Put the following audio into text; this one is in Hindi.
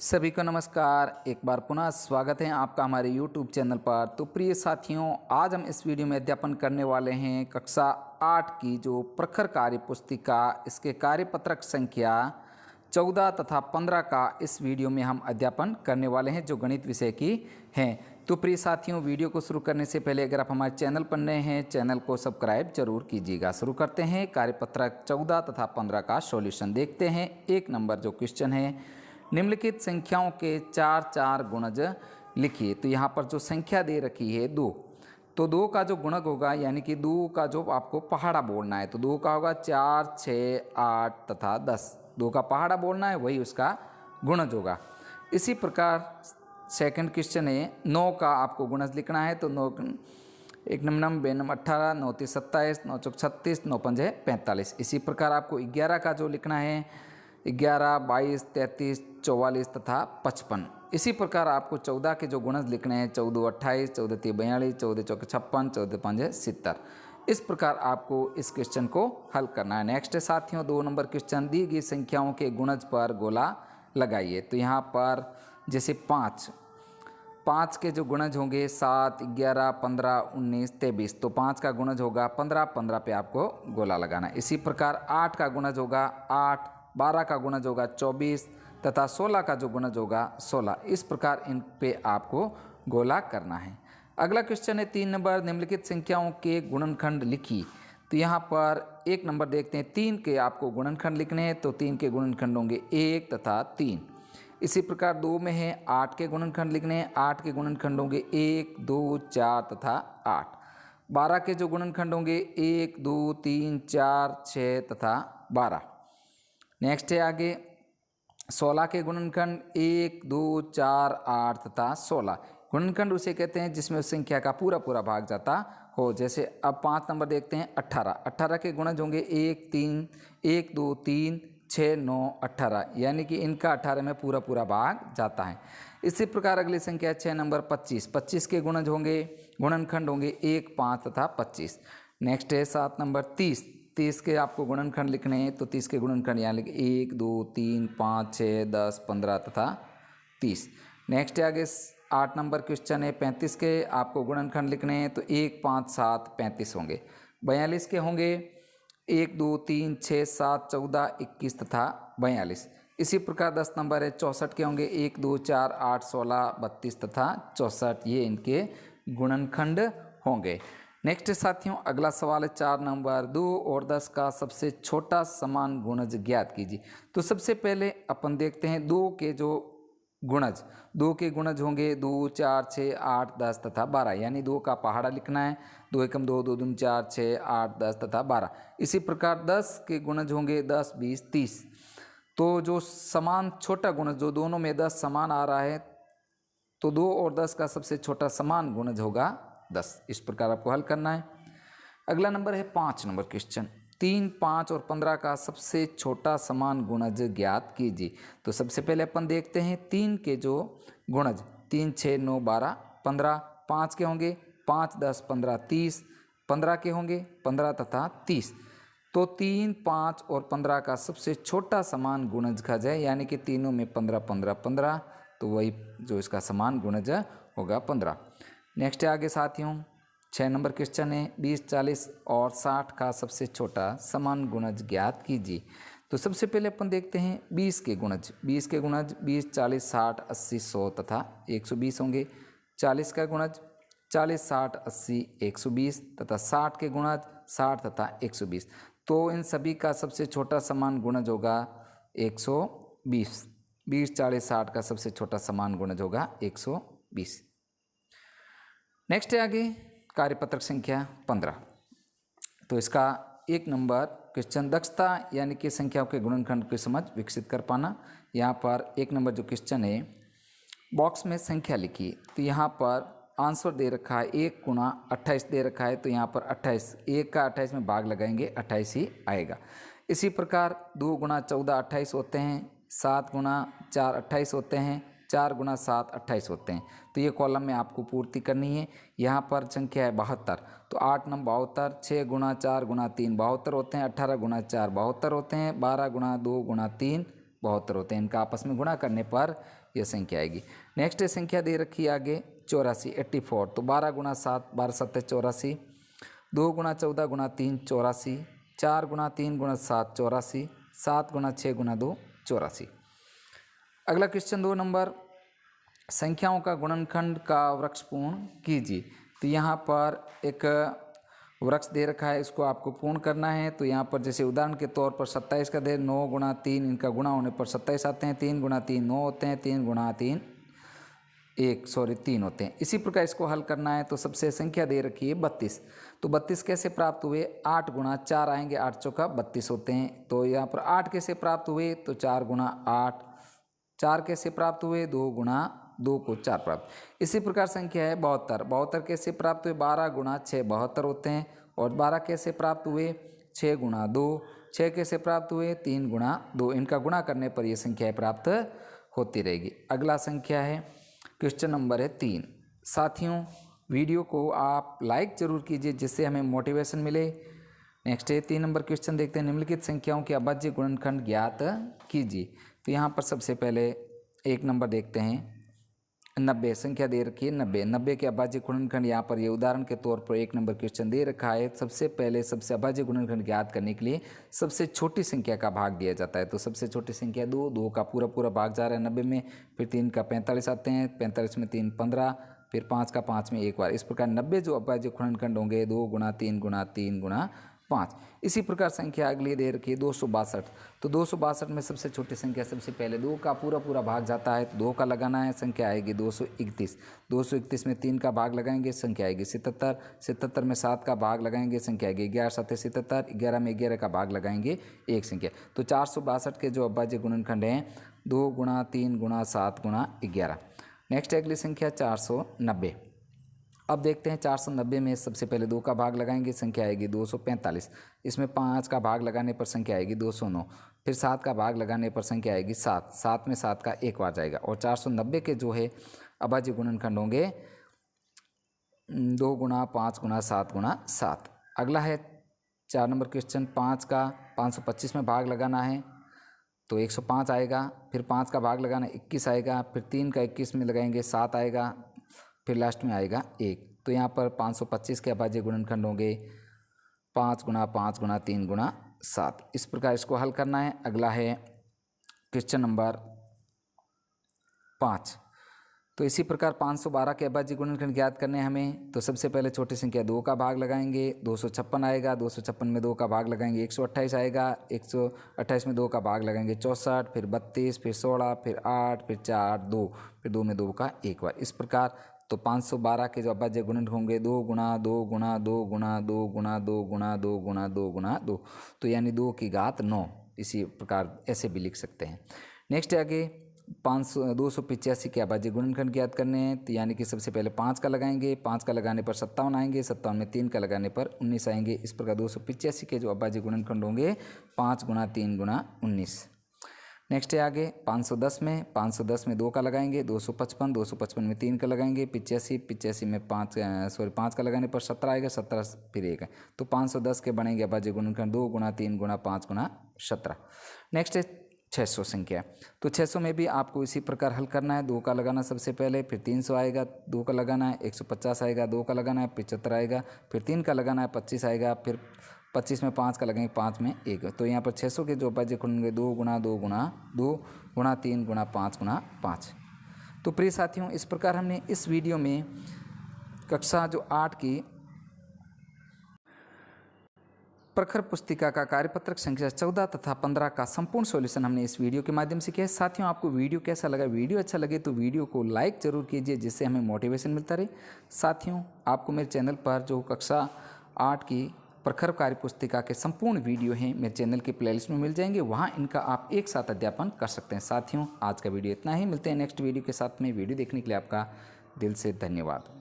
सभी को नमस्कार। एक बार पुनः स्वागत है आपका हमारे YouTube चैनल पर। तो प्रिय साथियों, आज हम इस वीडियो में अध्यापन करने वाले हैं कक्षा 8 की जो प्रखर कार्य पुस्तिका, इसके कार्यपत्रक संख्या 14 तथा 15 का इस वीडियो में हम अध्यापन करने वाले हैं, जो गणित विषय की हैं। तो प्रिय साथियों, वीडियो को शुरू करने से पहले अगर आप हमारे चैनल पर नए हैं, चैनल को सब्सक्राइब जरूर कीजिएगा। शुरू करते हैं। कार्यपत्रक 14 तथा 15 का सॉल्यूशन देखते हैं। 1 नंबर जो क्वेश्चन है, निम्नलिखित संख्याओं के 4 गुणज लिखिए। तो यहाँ पर जो संख्या दे रखी है 2, तो 2 का जो गुणक होगा, यानी कि 2 का जो आपको पहाड़ा बोलना है, तो 2 का होगा 4, 6, 8 तथा 10। 2 का पहाड़ा बोलना है, वही उसका गुणज होगा। इसी प्रकार सेकंड क्वेश्चन है, 9 का आपको गुणज लिखना है। तो 9 1 नंबर 2 नंबर 18, 9 3 27, 9 चौक 36, 9 5 45। इसी प्रकार आपको 11 का जो लिखना है, 11, 22, 33, 44 तथा 55। इसी प्रकार आपको 14 के जो गुणज लिखने हैं, 14 28, 14 3 42, 14 चौक 56, 14 5 70। इस प्रकार आपको इस क्वेश्चन को हल करना है। नेक्स्ट है साथियों 2 नंबर क्वेश्चन, दी गई संख्याओं के गुणज पर गोला लगाइए। तो यहाँ पर जैसे 5 के जो गुणज होंगे 7, 11, 15, 19, 23, तो 5 का गुणज होगा 15, 15 पे आपको गोला लगाना है। इसी प्रकार 8 का गुणज होगा 8, 12 का गुणज होगा 24 तथा 16 का जो गुणज होगा 16। इस प्रकार इन पे आपको गोला करना है। अगला क्वेश्चन है 3 नंबर, निम्नलिखित संख्याओं के गुणनखंड लिखी। तो यहाँ पर 1 नंबर देखते हैं, 3 के आपको गुणनखंड लिखने हैं। तो 3 के गुणनखंड होंगे 1 तथा 3। इसी प्रकार 2 में है 8 के गुणनखंड लिखने हैं। 8 के गुणनखंड होंगे 1, 2, 4 तथा 8। 12 के जो गुणनखंड होंगे 1, 2, 3, 4, 6 तथा 12। नेक्स्ट है आगे 16 के गुणनखंड 1, 2, 4, 8 तथा 16। गुणनखंड उसे कहते हैं जिसमें उस संख्या का पूरा पूरा भाग जाता हो। जैसे अब 5 नंबर देखते हैं 18। 18 के गुणज होंगे 1, 3, 1, 2, 3, 6, 9, 18, यानी कि इनका 18 में पूरा पूरा भाग जाता है। इसी प्रकार अगली संख्या 6 नंबर 25। 25 के गुणज होंगे, गुणनखंड होंगे 1, 5 तथा 25। नेक्स्ट है 7 नंबर 30। 30 के आपको गुणनखंड लिखने हैं। तो 30 के गुणनखंड यहाँ लिखे 1, 2, 3, 5, 6, 10, 15 तथा 30। नेक्स्ट है आगे 8 नंबर क्वेश्चन है, 35 के आपको गुणनखंड लिखने हैं। तो 1, 5, 7, 35 होंगे। 42 के होंगे 1, 2, 3, 6, 7, 14, 21 तथा 42। इसी प्रकार 10 नंबर है 64 के होंगे 1, 2, 4, 8, 16, 32 तथा 64। ये इनके गुणनखंड होंगे। नेक्स्ट साथियों अगला सवाल है 4 नंबर, 2 और 10 का सबसे छोटा समान गुणज ज्ञात कीजिए। तो सबसे पहले अपन देखते हैं 2 के जो गुणज, 2 के गुणज होंगे 2, 4, 6, 8, 10 तथा 12, यानी 2 का पहाड़ा लिखना है। 2 एकम 2, 2 दूम 4, 6, 8, 10 तथा 12। इसी प्रकार 10 के गुणज होंगे 10, 20, 30। तो जो समान छोटा गुणज, जो दोनों में 10 समान आ रहा है, तो 2 और 10 का सबसे छोटा समान गुणज होगा 10। इस प्रकार आपको हल करना है। अगला नंबर है 5 नंबर क्वेश्चन, 3, 5 और 15 का सबसे छोटा समान गुणज ज्ञात कीजिए। तो सबसे पहले अपन देखते हैं 3 के जो गुणज, 3, 6, 9, 12, 15। 5 के होंगे 5, 10, 15, 30। 15 के होंगे 15 तथा 30। तो 3, 5 और 15 का सबसे छोटा समान गुणजखज है, यानी कि तीनों में 15, 15, 15। तो वही जो इसका समान गुणज होगा 15। नेक्स्ट है आगे साथियों 6 नंबर क्वेश्चन है, 20, 40 और 60 का सबसे छोटा समान गुणज ज्ञात कीजिए। तो सबसे पहले अपन देखते हैं 20 के गुणज। 20 के गुणज 20, 40, 60, 80, 100 तथा 120 होंगे। 40 का गुणज 40, 60, 80, 120 तथा 60 के गुणज 60 तथा 120। तो इन सभी का सबसे छोटा समान गुणज होगा 120। 20, 40, 60 का सबसे छोटा समान गुणज होगा 120। नेक्स्ट है आगे कार्यपत्रक संख्या 15। तो इसका 1 नंबर क्वेश्चन, दक्षता यानी कि संख्याओं के गुणनखंड की समझ विकसित कर पाना। यहाँ पर 1 नंबर जो क्वेश्चन है, बॉक्स में संख्या लिखी। तो यहाँ पर आंसर दे रखा है 1 गुणा 28 दे रखा है। तो यहाँ पर 28, 1 का 28 में भाग लगाएंगे 28 ही आएगा। इसी प्रकार 2 गुणा 14 28 होते हैं। 7 गुणा 4 28 होते हैं। 4 गुणा 7 28 होते हैं। तो ये कॉलम में आपको पूर्ति करनी है। यहाँ पर संख्या है 72। तो 8 नम 72, 6 गुणा 4 गुणा 3 72 होते हैं। 18 गुणा 4 72 होते हैं। 12 गुणा 2 गुणा 3 72 होते हैं। इनका आपस में गुणा करने पर यह संख्या आएगी। नेक्स्ट संख्या दे रखी है आगे 84, 84। तो 12 गुणा 7, 12 7 84, 2 गुणा 14 गुणा 3 84, 4 गुणा 3 गुणा 7 84, 7 गुणा 6 गुणा 2 84। अगला क्वेश्चन 2 नंबर, संख्याओं का गुणनखंड का वृक्ष पूर्ण कीजिए। तो यहाँ पर एक वृक्ष दे रखा है, इसको आपको पूर्ण करना है। तो यहाँ पर जैसे उदाहरण के तौर पर 27 का दे 9 गुणा 3, इनका गुणा होने पर 27 आते हैं। 3 गुणा 3 9 होते हैं। 3 गुणा 3 3 होते हैं। इसी प्रकार इसको हल करना है। तो सबसे संख्या दे रखी है 32। तो 32 कैसे प्राप्त हुए? 8 गुणा 4 आएंगे, 8 चौका 32 होते हैं। तो यहाँ पर 8 कैसे प्राप्त हुए? तो 4 गुणा 8। 4 कैसे प्राप्त हुए? 2 गुणा 2 को 4 प्राप्त। इसी प्रकार संख्या है 72। 72 कैसे प्राप्त हुए? 12 गुणा 6 72 होते हैं। और 12 कैसे प्राप्त हुए? 6 गुणा 2। 6 कैसे प्राप्त हुए? 3 गुणा 2। इनका गुणा करने पर यह संख्या प्राप्त होती रहेगी। अगला संख्या है क्वेश्चन नंबर है 3। साथियों, वीडियो को आप लाइक जरूर कीजिए जिससे हमें मोटिवेशन मिले। नेक्स्ट है 3 नंबर क्वेश्चन देखते हैं। निम्नलिखित संख्याओं के अभाज्य गुणनखंड ज्ञात कीजिए। तो यहाँ पर सबसे पहले 1 नंबर देखते हैं। 90 संख्या दे रखी है 90। 90 के अभाज्य गुणनखंड यहाँ पर ये उदाहरण के तौर पर 1 नंबर क्वेश्चन दे रखा है। सबसे पहले सबसे अभाज्य गुणनखंड ज्ञात करने के लिए सबसे छोटी संख्या का भाग दिया जाता है। तो सबसे छोटी संख्या 2, 2 का पूरा पूरा भाग जा रहा है 90 में। फिर 3 का 45 आते हैं, 45 में 3 15, फिर 5 का 5 में एक बार। इस प्रकार 90 जो अभाज्य गुणनखंड होंगे 2 गुणा 3 गुणा 3 गुणा 5। इसी प्रकार संख्या अगली दे रखी है 262। तो 262 में सबसे छोटी संख्या सबसे पहले 2 का पूरा पूरा भाग जाता है, तो 2 का लगाना है, संख्या आएगी 231। 231 में 3 का भाग लगाएंगे, संख्या आएगी 77। 77 में 7 का भाग लगाएंगे, संख्या आएगी 11 7 77। 11 में 11 का भाग लगाएंगे, एक संख्या। तो 462 के जो अभाज्य गुणनखंड हैं 2 गुणा 3 गुणा 7 गुणा 11। नेक्स्ट अगली संख्या 490। अब देखते हैं 490 में सबसे पहले 2 का भाग लगाएंगे, संख्या आएगी 245। इसमें 5 का भाग लगाने पर संख्या आएगी 209। फिर 7 का भाग लगाने पर संख्या आएगी 7। 7 में 7 का एक बार जाएगा। और 490 के जो है अभाज्य गुणनखंड होंगे 2 गुणा 5 गुणा 7 गुणा 7। अगला है 4 नंबर क्वेश्चन। 5 का 525 में भाग लगाना है तो 105 आएगा। फिर 5 का भाग लगाना 21 आएगा। फिर 3 का 21 में लगाएंगे 7 आएगा। फिर लास्ट में आएगा 1। तो यहाँ पर 525 के अभाज्य गुणनखंड होंगे 5 गुणा 5 गुणा 3 गुणा 7। इस प्रकार इसको हल करना है। अगला है क्वेश्चन नंबर 5। तो इसी प्रकार 512 के अभाज्य गुणनखंड ज्ञात करने हैं हमें। तो सबसे पहले छोटी संख्या 2 का भाग लगाएंगे, 256 आएगा। 256 में 2 का भाग लगाएंगे 128 आएगा। 128 में 2 का भाग लगाएंगे 64, फिर 32, फिर 16, फिर 8, फिर 4 2, फिर 2 में 2 का एक बार। इस प्रकार तो 512 के जो अभाज्य गुणनखंड होंगे 2 गुणा 2 गुणा 2 गुणा 2 गुणा 2 गुणा 2 गुणा 2 गुणा 2। तो यानी 2 की घात 9। इसी प्रकार ऐसे भी लिख सकते हैं। नेक्स्ट आगे 285 के अभाज्य गुणनखंड ज्ञात करने हैं। तो यानी कि सबसे पहले 5 का लगाएंगे, 5 का लगाने पर 57 आएंगे। 57 में 3 का लगाने पर 19 आएंगे। इस प्रकार 285 के जो अभाज्य गुणनखंड होंगे 5 गुणा 3 गुणा 19। नेक्स्ट है आगे 510 में 510 में 2 का लगाएंगे, 255 255 में 3 का लगाएंगे, 85 में 5 का लगाने पर 17 आएगा। 17 फिर 1 है। तो 510 के बनेंगे अभाज्य गुणनखंड 2 गुणा 3 गुणा 5 गुणा 17। नेक्स्ट है 600 संख्या। तो 600 में भी आपको इसी प्रकार हल करना है। 2 का लगाना सबसे पहले, फिर 300 आएगा। 2 का लगाना है 150 आएगा। 2 का लगाना है 75 आएगा। फिर 3 का लगाना है 25 आएगा। फिर 25 में 5 का लगेंगे, 5 में 1। तो यहाँ पर 600 के जो अभाज्य गुणनखंड होंगे 2 गुणा 2 गुणा 2 गुणा 3 गुणा 5 गुणा 5। तो प्रिय साथियों, इस प्रकार हमने इस वीडियो में कक्षा जो 8 की प्रखर पुस्तिका का कार्यपत्रक संख्या 14 तथा 15 का संपूर्ण सॉल्यूशन हमने इस वीडियो के माध्यम से किया। साथियों, आपको वीडियो कैसा लगा? वीडियो अच्छा लगे तो वीडियो को लाइक जरूर कीजिए जिससे हमें मोटिवेशन मिलता रहे। साथियों, आपको मेरे चैनल पर जो कक्षा 8 की प्रखर कार्य पुस्तिका के संपूर्ण वीडियो हैं मेरे चैनल की प्लेलिस्ट में मिल जाएंगे। वहां इनका आप एक साथ अध्यापन कर सकते हैं। साथियों, आज का वीडियो इतना ही। मिलते हैं नेक्स्ट वीडियो के साथ में। वीडियो देखने के लिए आपका दिल से धन्यवाद।